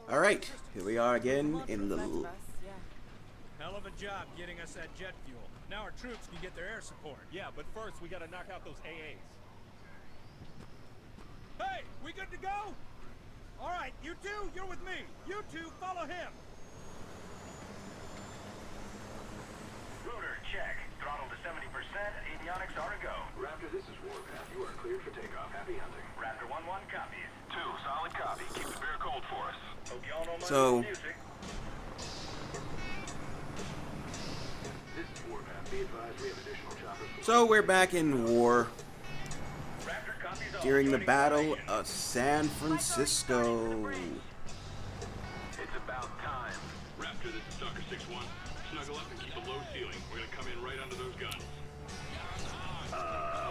Alright, here we are again in the... Hell of a job getting us that jet fuel. Now our troops can get their air support. Yeah, but first we gotta knock out those AAs. Hey, we good to go? All right, you two, you're with me. You two, follow him. Rotor, check. Throttle to 70%. Avionics are a go. Raptor, this is Warpath. You are cleared for takeoff. Happy hunting. Raptor 1-1 copies. 2, solid copy. Keep the bear cold for us. Hope y'all know my So- music. This is Warpath. Be advised we have additional choppers. So we're back in war Raptor copies all. during the Joining Battle operation. of San Francisco. It's about time. Raptor, this is Stalker 6-1. Snuggle up and keep a low ceiling. We're gonna come in right under those guns.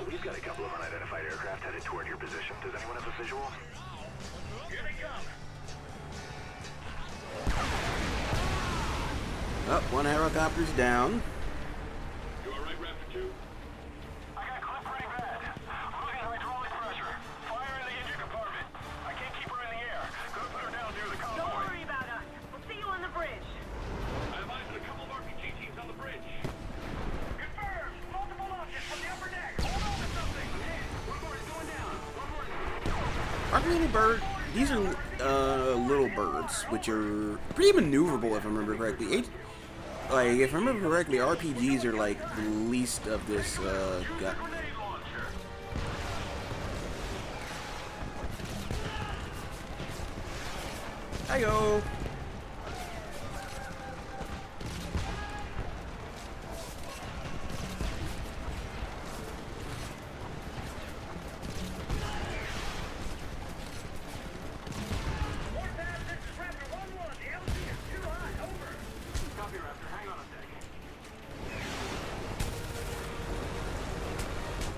We've got a couple of unidentified aircraft headed toward your position. Does anyone have a visual? Here they come. Oh, one helicopter's down. You alright, Raptor 2? I got clipped pretty bad. I'm losing hydraulic pressure. Fire in the engine compartment. I can't keep her in the air. Gonna put her down near the convoy. Don't worry about us. We'll see you on the bridge. I have eyes on a couple of RPG teams on the bridge. Confirmed. Multiple launches from the upper deck. Hold on to something. One more is going down. One more. Aren't really bird? These are little birds, which are pretty maneuverable if I remember correctly. Like, if I remember correctly, RPGs are like the least of this gut. Hi-yo! Warpath, this is Raptor 1-1. The LZ is too high. Over. Copy, Raptor. Hang on a sec.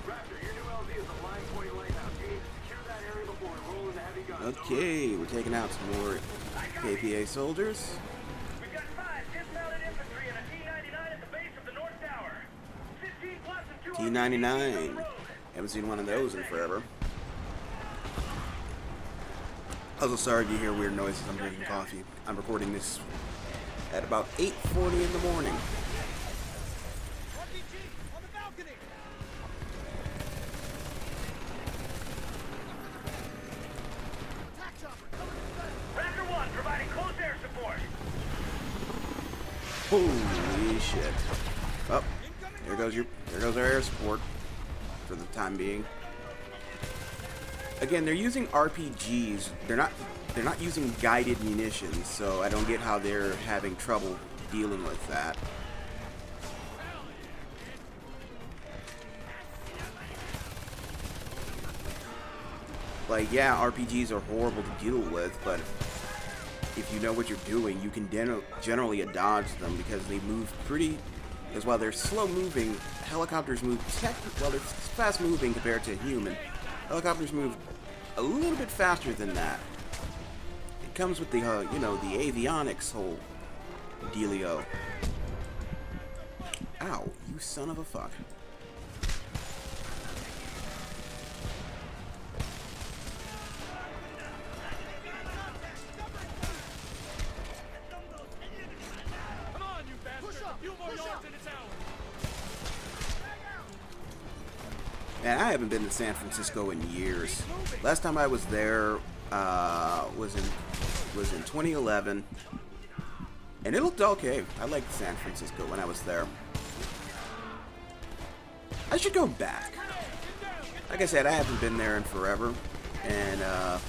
Raptor, your new LZ is a line point lighthouse. You need to secure that area before we roll into heavy guns. Okay, we're taking out some more KPA soldiers. We've got 5 dismounted infantry and a T-99 at the base of the North Tower. 15 plus and 2 T-99. RPGs on the road. Haven't seen one of those in forever. Also, sorry if you hear weird noises. I'm drinking coffee. I'm recording this at about 8:40 in the morning. RPG on the balcony. Attack chopper coming in sight. Raptor 1 providing close air support. Holy shit! Oh, there goes our air support for the time being. Again, they're using RPGs. They're not using guided munitions, so I don't get how they're having trouble dealing with that. Like, yeah, RPGs are horrible to deal with, but if you know what you're doing, you can generally dodge them because they move pretty. Because while they're slow moving, helicopters move. Well, they're fast moving compared to human. Helicopters move a little bit faster than that. It comes with the you know, the avionics whole dealio. Ow, you son of a fuck. Come on, you bastard. A few more yards and it's ours. Man, I haven't been to San Francisco in years. Last time I was there was in 2011, and it looked okay. I liked San Francisco when I was there. I should go back. Like I said, I haven't been there in forever, and I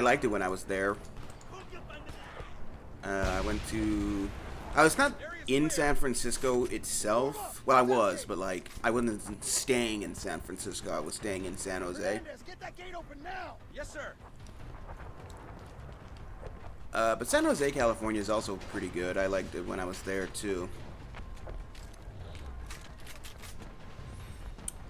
liked it when I was there. I was not in San Francisco itself. Well, I was, but like, I wasn't staying in San Francisco. I was staying in San Jose. Get that gate open now. Yes, sir. But San Jose, California is also pretty good. I liked it when I was there too.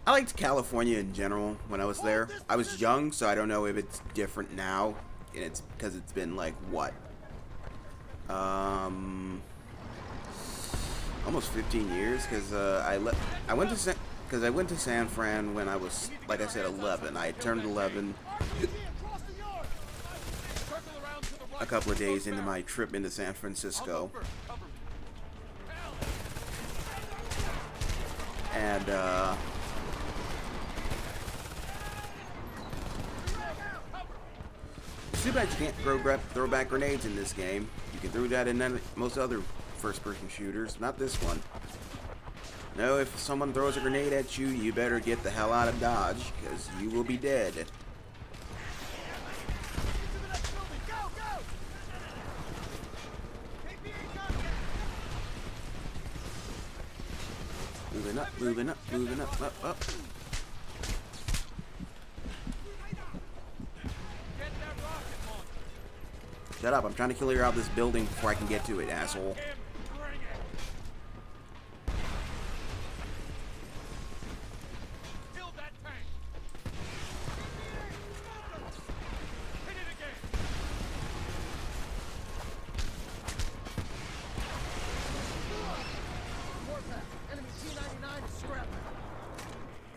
I liked California in general when I was there. I was young, so I don't know if it's different now. And it's because it's been like what? Almost 15 years, because I went to San Fran when I was, like I said, 11. I had turned 11. Across the yard. Circle around couple of days into my trip into San Francisco. And, it's too bad you can't throw back grenades in this game. You can throw that in most other first-person shooters, not this one. No, if someone throws a grenade at you, you better get the hell out of Dodge, because you will be dead. Moving up, moving up, moving up, up. Shut up, I'm trying to clear out this building before I can get to it, asshole.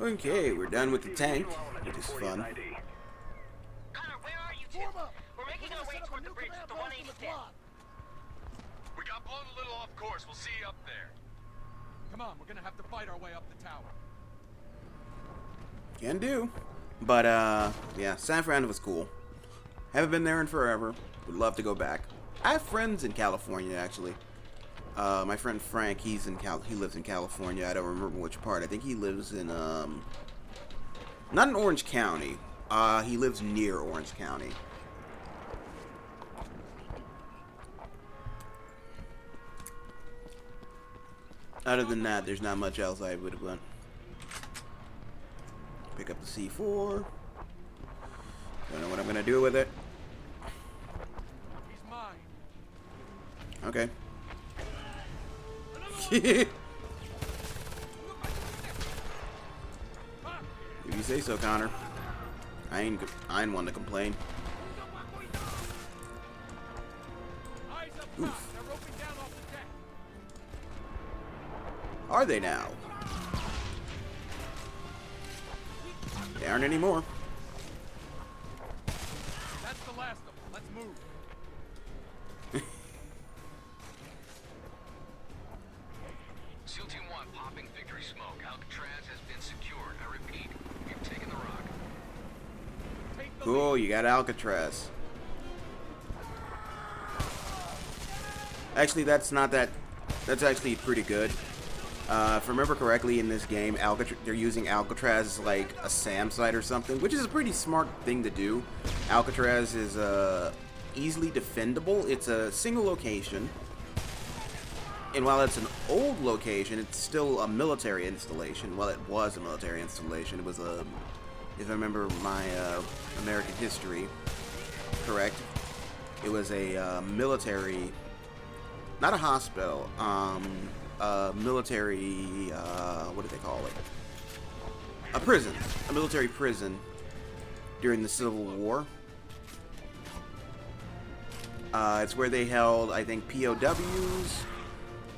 Okay, we're done with the tank, which is fun. Connor, where are you two? We're making our way toward the bridge at the 185th. We got blown a little off course. We'll see you up there. Come on, we're gonna have to fight our way up the tower. Can do. But, yeah, San Fran was cool. Haven't been there in forever. Would love to go back. I have friends in California, actually. My friend Frank, he lives in California. I don't remember which part. I think he lives in, not in Orange County. He lives near Orange County. Other than that, there's not much else I would have done. Pick up the C4. Don't know what I'm gonna do with it. He's mine. Okay. If you say so, Connor. I ain't one to complain. Eyes up top. Oof. They're roping down off the deck. Are they now? They aren't anymore. That's the last of them. Let's move. SEAL Team 1 popping victory smoke. Alcatraz has been secured. I repeat, we've taken the rock. Take the Cool, you got Alcatraz. Actually, that's actually pretty good. If I remember correctly, in this game, they're using Alcatraz as like a SAM site or something, which is a pretty smart thing to do. Alcatraz is easily defendable. It's a single location, and while it's an old location, it's still a military installation. Well, it was a military installation. It was a, if I remember my American history correct, it was a military, not a hospital, military, what do they call it? A prison. A military prison during the Civil War. It's where they held, I think, POWs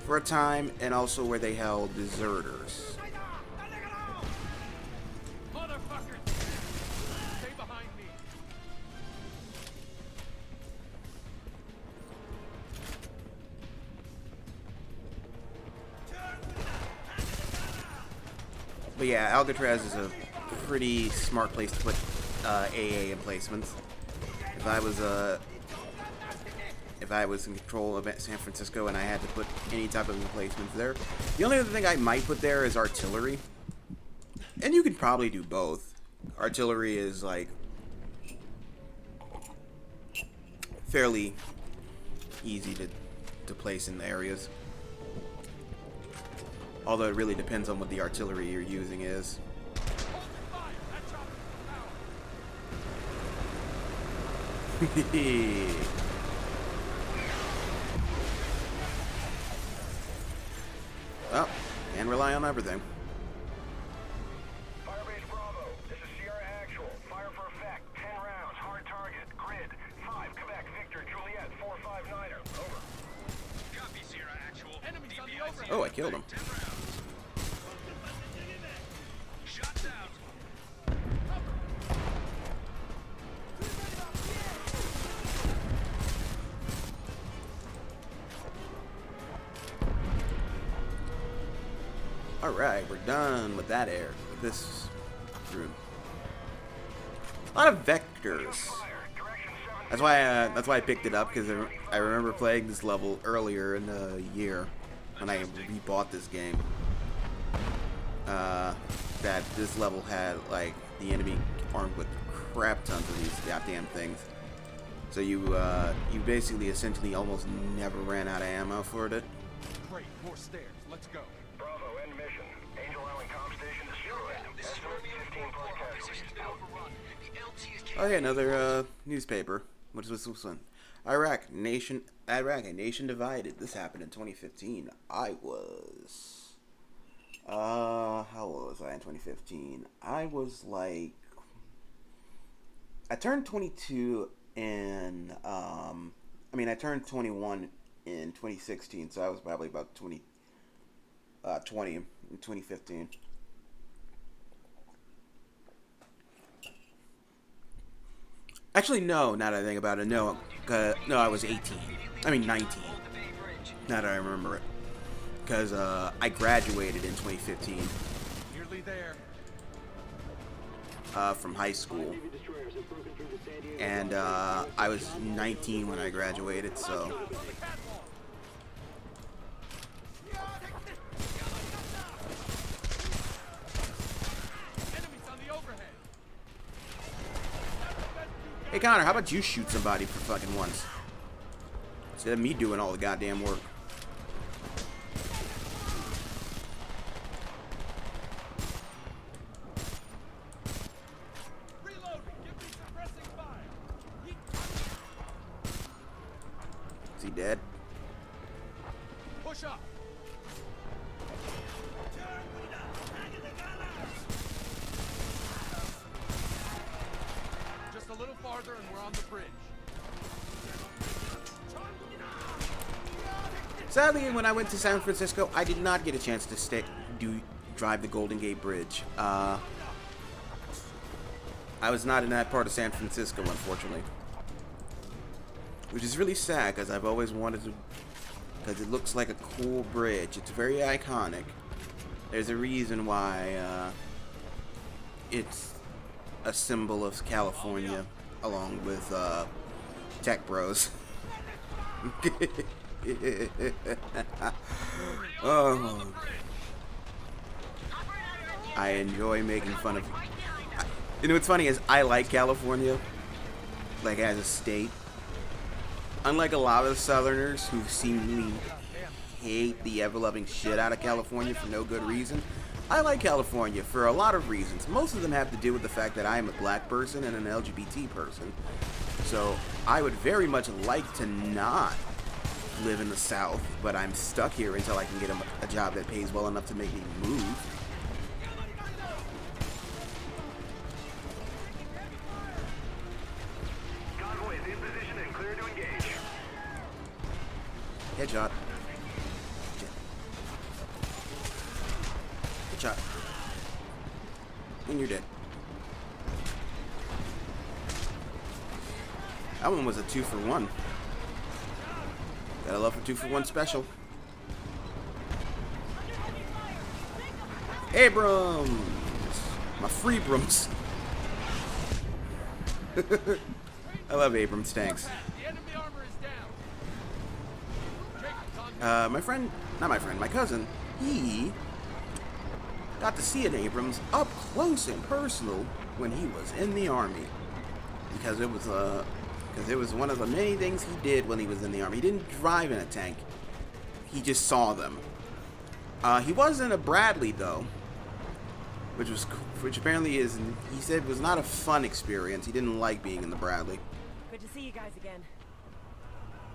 for a time, and also where they held deserters. motherfuckers. Stay behind me. But yeah, Alcatraz is a pretty smart place to put AA emplacements. If I was in control of San Francisco and I had to put any type of emplacements there, the only other thing I might put there is artillery. And you can probably do both. Artillery is like fairly easy to place in the areas. Although it really depends on what the artillery you're using is. Well, can't rely on everything. Firebase Bravo, this is Sierra Actual. Fire for effect. 10 rounds. Hard target. Grid. 5 Quebec Victor Juliet 459er. Over. Copy, Sierra Actual. Enemies on the overhead. Oh, I killed him. 10 rounds. Shots out. Alright, we're done with that area, with this room. A lot of vectors. That's why I picked it up, because I remember playing this level earlier in the year when I rebought this game. That this level had like the enemy armed with crap tons of these goddamn things. So you basically essentially almost never ran out of ammo for it. Great, more stairs. Let's go. Bravo, end mission. Angel Island comm station destroyed. Estimate 15 plus casualties. Oh yeah, another newspaper. What is this one? Iraq, a nation divided. This happened in 2015. I was, how old was I in 2015? I was like, I turned 22 in, I turned 21 in 2016, so I was probably about 20 in 2015. Actually, no, now that I think about it, no, I was 18. 19. Now that I remember it. Because I graduated in 2015. Nearly there. From high school. And I was 19 when I graduated, so... Hey Connor, how about you shoot somebody for fucking once? Instead of me doing all the goddamn work. Is he dead? Push up. Just a little farther and we're on the bridge. Sadly, when I went to San Francisco, I did not get a chance to drive the Golden Gate Bridge. I was not in that part of San Francisco, unfortunately. Which is really sad, because I've always wanted to... Because it looks like a cool bridge. It's very iconic. There's a reason why it's a symbol of California, along with Tech Bros. Oh, I enjoy making fun of. You know what's funny is I like California, like as a state. Unlike a lot of Southerners who seemingly hate the ever-loving shit out of California for no good reason, I like California for a lot of reasons. Most of them have to do with the fact that I am a black person and an LGBT person. So I would very much like to not live in the South, but I'm stuck here until I can get a job that pays well enough to make me move. Convoy is in position and clear to engage. Headshot. Headshot. And you're dead. That one was a 2-for-1. Gotta love a 2-for-1 special. Abrams! My Freebrams. I love Abrams tanks. The enemy armor is down. My cousin, he got to see an Abrams up close and personal when he was in the Army. Because it was one of the many things he did when he was in the Army. He didn't drive in a tank. He just saw them. He was in a Bradley, though. Which apparently is, he said, was not a fun experience. He didn't like being in the Bradley. Good to see you guys again.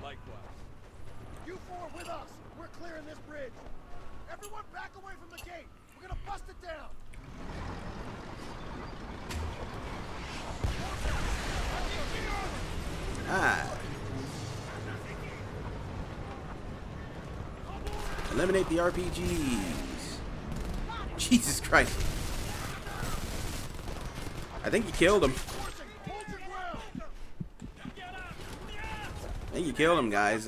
Likewise. You four with us. We're clearing this bridge. Everyone back away from the gate. We're gonna bust it down. Eliminate the RPGs. Jesus Christ. I think you killed him. I think you killed him, guys.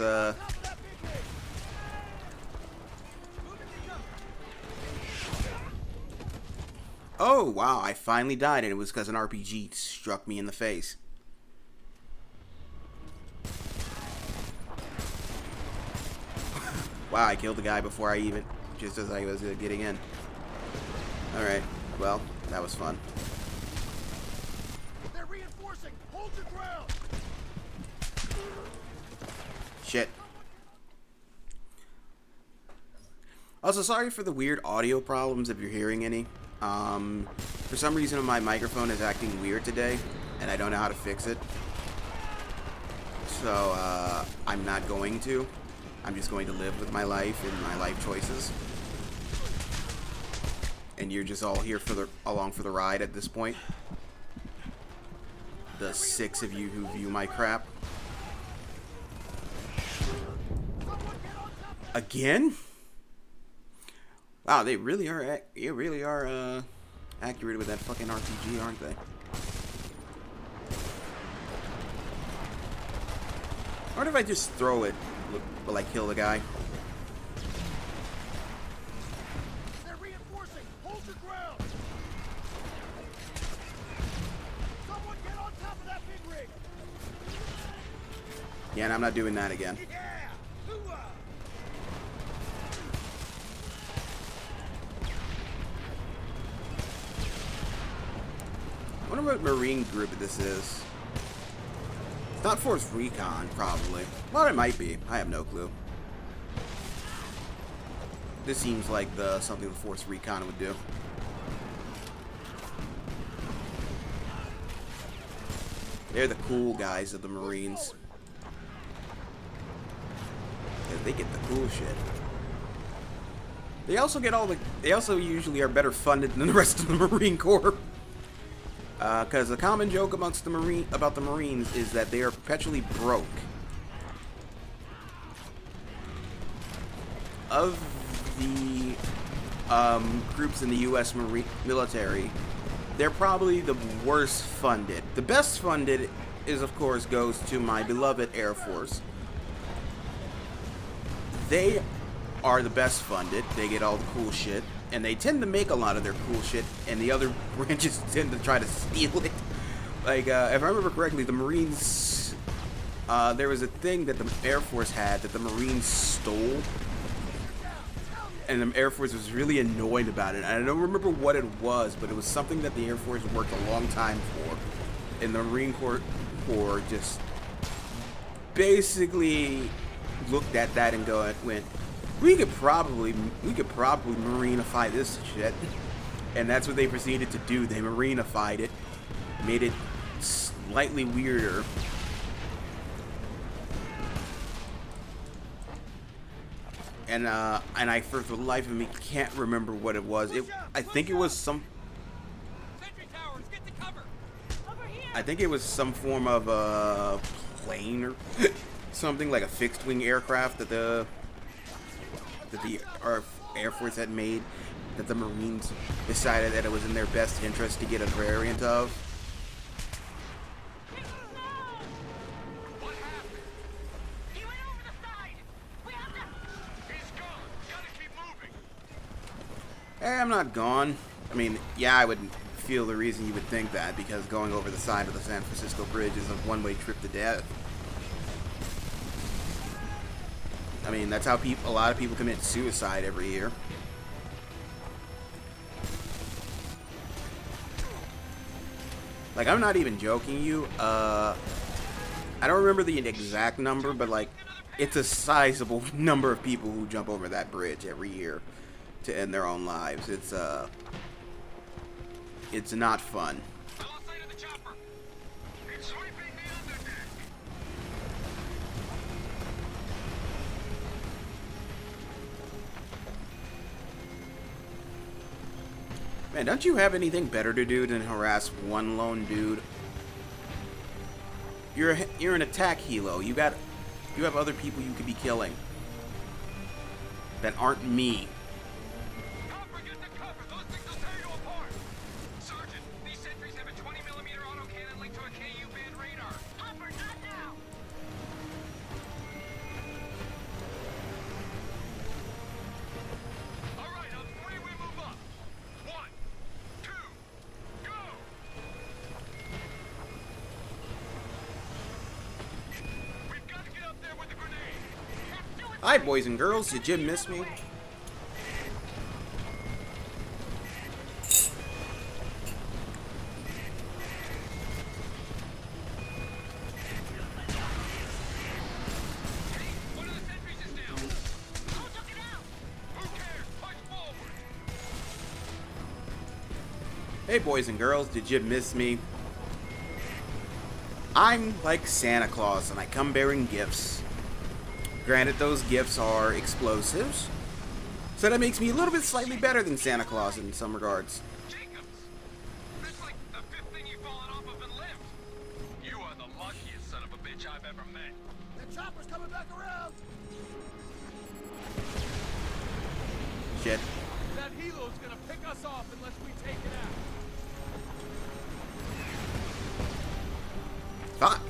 Oh, wow, I finally died, and it was because an RPG struck me in the face. Wow, I killed the guy before I even... just as I was getting in. Alright, well, that was fun. They're reinforcing! Hold your ground! Shit. Also, sorry for the weird audio problems if you're hearing any. For some reason my microphone is acting weird today, and I don't know how to fix it. So, I'm not going to. I'm just going to live with my life and my life choices. And you're just all here for along for the ride at this point. The 6 of you who view my crap. Again? Wow, they really are accurate with that fucking RPG, aren't they? I wonder if I just throw it, will I kill the guy? They're reinforcing! Hold your ground! Someone get on top of that big rig! Yeah, and I'm not doing that again. Yeah! Hoo-ah! I wonder what Marine group this is. It's not Force Recon, probably. Well, it might be. I have no clue. This seems like something the Force Recon would do. They're the cool guys of the Marines. They get the cool shit. They also get all the... They also usually are better funded than the rest of the Marine Corps. Because a common joke amongst about the Marines is that they are perpetually broke. Of the groups in the U.S. military, they're probably the worst funded. The best funded is, of course, goes to my beloved Air Force. They are the best funded. They get all the cool shit. And they tend to make a lot of their cool shit, and the other branches tend to try to steal it. Like, if I remember correctly, the Marines, there was a thing that the Air Force had that the Marines stole, and the Air Force was really annoyed about it. I don't remember what it was, but it was something that the Air Force worked a long time for, and the Marine Corps just basically looked at that and went, we could probably marinify this shit. And that's what they proceeded to do. They marinified it, made it slightly weirder. And I, for the life of me, can't remember what it was. I think it was some... Sentry towers, get to cover. Over here! I think it was some form of a plane or something, like a fixed-wing aircraft that the Air Force had made, that the Marines decided that it was in their best interest to get a variant of. What happened? He went over the side! We have to... He's gone. Gotta keep moving. Hey, I'm not gone. I mean, yeah, I would feel the reason you would think that, because going over the side of the San Francisco Bridge is a one-way trip to death. I mean, that's how a lot of people commit suicide every year. Like, I'm not even joking you. I don't remember the exact number, but like, it's a sizable number of people who jump over that bridge every year to end their own lives. It's not fun. I lost sight of the chopper. It's sweeping the underdeck. Man, don't you have anything better to do than harass one lone dude? You're an attack helo. You have other people you could be killing that aren't me. Copper, get the cover. Those things will tear you apart. Sergeant, these sentries have a 20mm autocannon linked to a KU band radar. Hopper, not now! All right, on 3 we move up. 1, 2, Hi, boys and girls. Did you miss me? One of the sentries is down. Who took it out? Who cares? Push forward. Hey, boys and girls. Did you miss me? I'm like Santa Claus, and I come bearing gifts. Granted, those gifts are explosives, so that makes me a little bit slightly better than Santa Claus in some regards. Jacobs! That's like the fifth thing you've fallen off of and lived. You are the luckiest son of a bitch I've ever met. That chopper's coming back around. Shit. That helo's gonna pick us off unless we take it out. Fuck.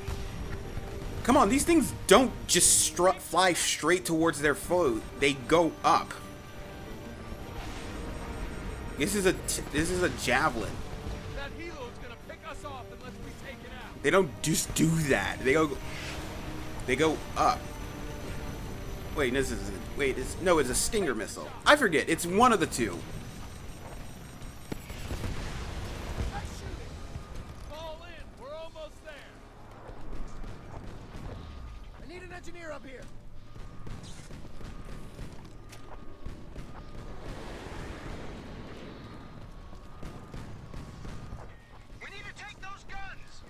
Come on, these things don't just fly straight towards their foe. They go up. This is a javelin. That helo's gonna pick us off unless we take it out. They don't just do that. They go up. Wait, this is no, it's a Stinger missile. I forget. It's one of the two. Nice shooting. Fall in. We're almost there. I need an engineer up here. We need to take those guns!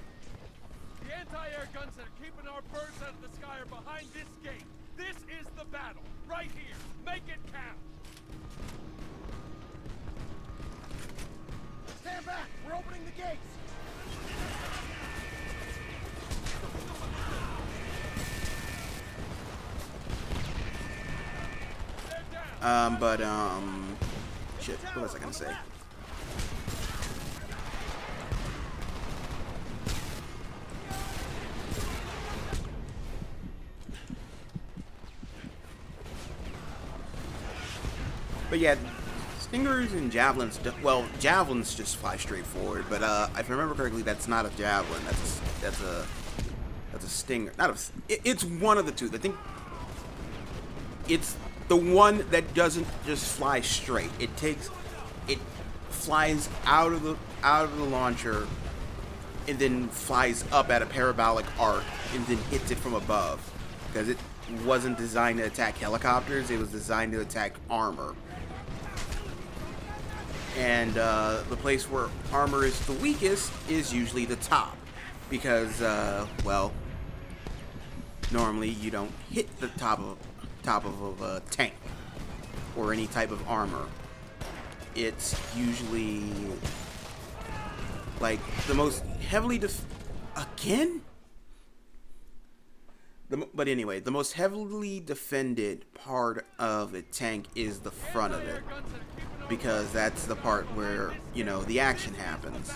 The anti-air guns that are keeping our birds out of the sky are behind this gate. This is the battle. Right here. Make it count. Stand back. We're opening the gates. Shit, what was I gonna say? But yeah, Stingers and Javelins, well, Javelins just fly straight forward, but if I remember correctly, that's not a Javelin, that's a Stinger. It's one of the two. I think it's the one that doesn't just fly straight. It flies out of the launcher and then flies up at a parabolic arc and then hits it from above, because it wasn't designed to attack helicopters. It was designed to attack armor. And the place where armor is the weakest is usually the top, because well, normally you don't hit the top of a tank or any type of armor. It's usually like the most heavily but anyway, the most heavily defended part of a tank is the front of it, because that's the part where, you know, the action happens.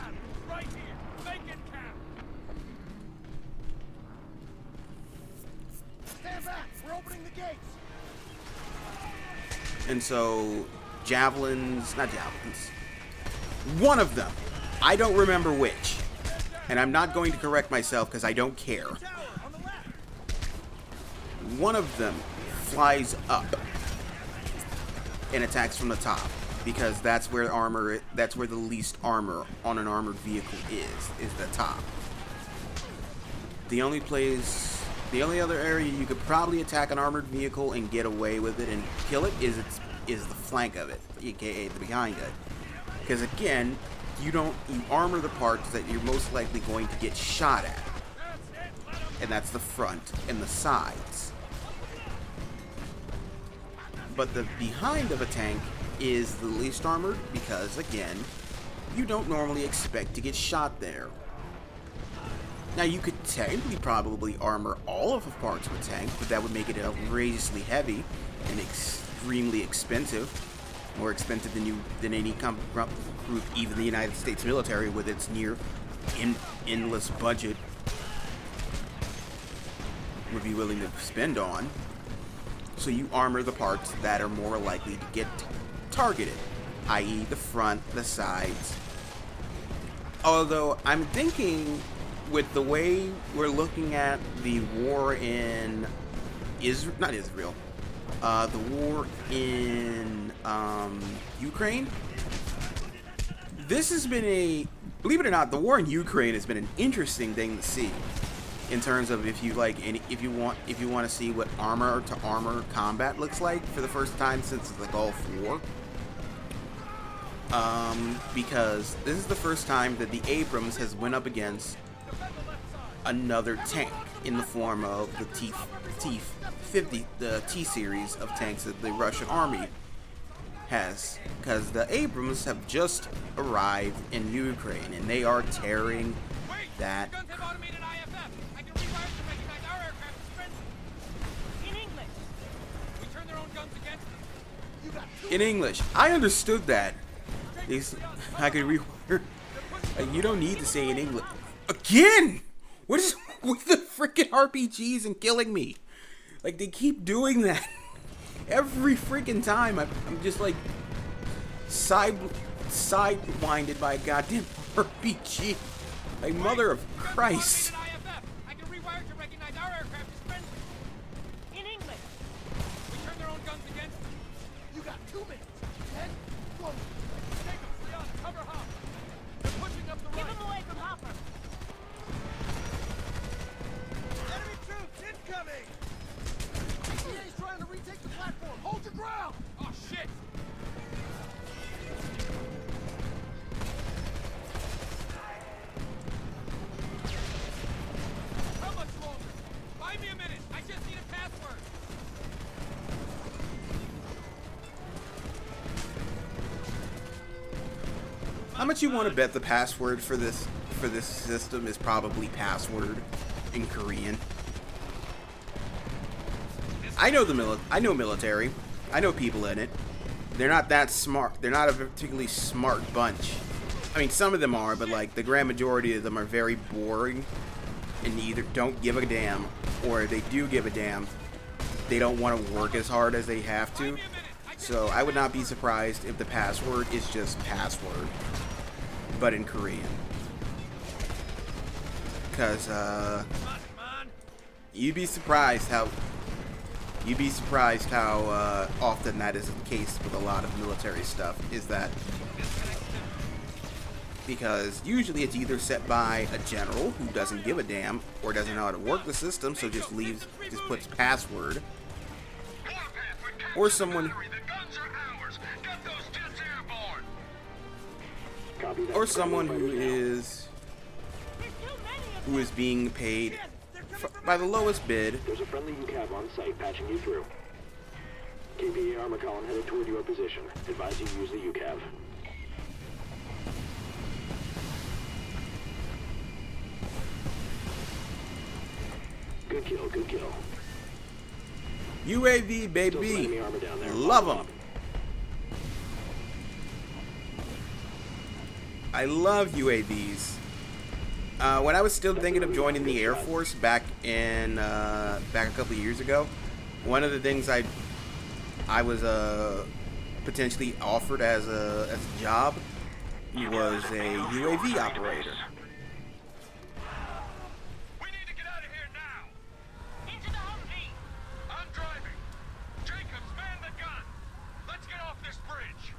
Right here. Make it count. Stand back. We're opening the gates. And so, not javelins. One of them. I don't remember which. And I'm not going to correct myself because I don't care. One of them flies up and attacks from the top, because that's where the least armor on an armored vehicle is the top. The only other area you could probably attack an armored vehicle and get away with it and kill it is the flank of it, aka the behind it. Because again, you armor the parts that you're most likely going to get shot at, and that's the front and the sides. But the behind of a tank is the least armored, because again, you don't normally expect to get shot there. Now, you could technically probably armor all of the parts of a tank, but that would make it outrageously heavy and extremely expensive. More expensive than any group, even the United States military, with its near endless budget, would be willing to spend on. So you armor the parts that are more likely to get targeted, i.e. the front, the sides. Although I'm thinking, with the way we're looking at the war in the war in Ukraine. This has been believe it or not, the war in Ukraine has been an interesting thing to see. In terms of if you want to see what armor to armor combat looks like for the first time since the Gulf War. Because this is the first time that the Abrams has went up against another tank in the form of the T-50, the T-series of tanks that the Russian army has. Because the Abrams have just arrived in Ukraine and they are tearing that. Guns have automated IFF. I can rewire to recognize our aircraft as friendly. In English. We turn their own guns against them. In English. I understood that. I could rewire. You don't need to say in English. Again! What is with the freaking RPGs and killing me? Like, they keep doing that. Every freaking time. I'm just like sidewinded by a goddamn RPG. Like, mother of Christ. I can rewire to recognize our aircraft as friendly. In English. We turn their own guns against them. You got 2 minutes. 10, close. Jacob, Leon, cover Hop. They're pushing up the Keep right. them away from Hopper. Enemy troops incoming! CA's trying to retake the platform. Hold your ground! Oh, shit! How much longer? Buy me a minute. I just need a password. How much you want to bet the password for this system is probably password in Korean? I know military. I know people in it. They're not that smart. They're not a particularly smart bunch. I mean, some of them are, but like the grand majority of them are very boring and either don't give a damn, or if they do give a damn, they don't want to work as hard as they have to. So I would not be surprised if the password is just password, but in Korean. Because you'd be surprised how often that is the case with a lot of military stuff. Is that because usually it's either set by a general who doesn't give a damn or doesn't know how to work the system, so just puts password, or someone who is being paid by the lowest bid. There's a friendly UCAV on site patching you through. KPA armor column headed toward your position. Advise you use the UCAV. Good kill, good kill. UAV, baby. Love them. I love UAVs. When I was still thinking of joining the Air Force back a couple of years ago, one of the things I was potentially offered as a job was a UAV operator. We need to get out of here now. Into the Humvee. I'm driving. Jacobs, man the gun. Let's get off this bridge.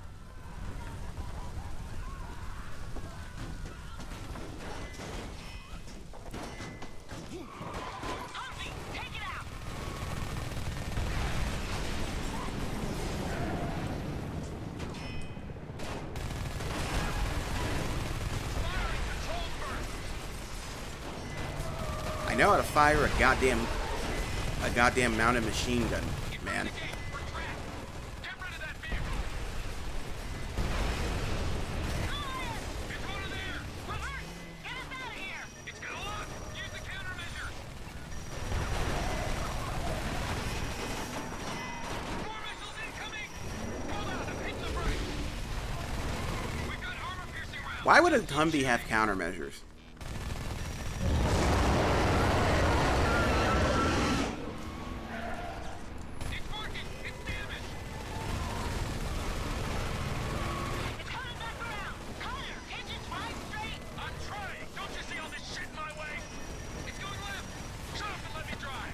Humvee, take it out. Firing controlled burst. I know how to fire a goddamn mounted machine gun, man. The gate. We're trapped. Get rid of that vehicle. It's one of there. We're hurt. Get us out of here. It's gonna lock. Use the countermeasures. More missiles incoming. Hold on, I'm hitting the brakes. We've got armor-piercing rounds. Why would a Humvee have countermeasures? It's working. It's damaged. It's coming back around. Connor, engines right straight. I'm trying. Don't you see all this shit in my way? It's going left. Shut up and let me drive.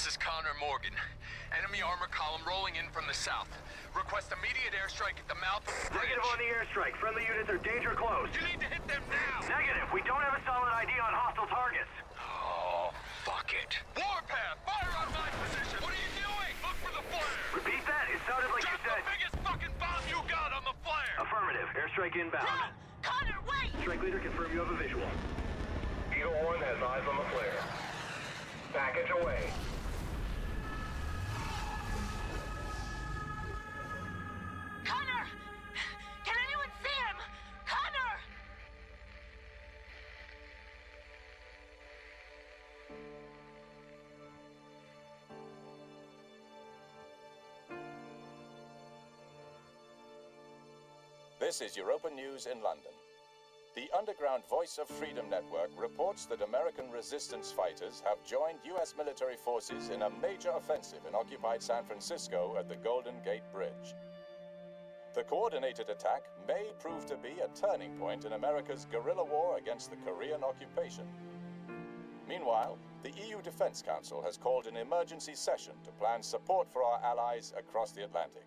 This is Connor Morgan. Enemy armor column rolling in from the south. Request immediate airstrike at the mouth of the bridge. Negative on the airstrike. Friendly units are danger close. You need to hit them now! Negative. We don't have a solid ID on hostile targets. Oh, fuck it. Warpath, fire on my position! What are you doing? Look for the flare! Repeat that. It sounded like you Drop said. the biggest fucking bomb you got on the flare! Affirmative. Airstrike inbound. Connor, wait! Strike leader, confirm you have a visual. Eagle 1 has eyes on the flare. Package away. Connor! Can anyone see him? Connor! This is Europa News in London. The Underground Voice of Freedom Network reports that American resistance fighters have joined U.S. military forces in a major offensive in occupied San Francisco at the Golden Gate Bridge. The coordinated attack may prove to be a turning point in America's guerrilla war against the Korean occupation. Meanwhile, the EU Defense Council has called an emergency session to plan support for our allies across the Atlantic.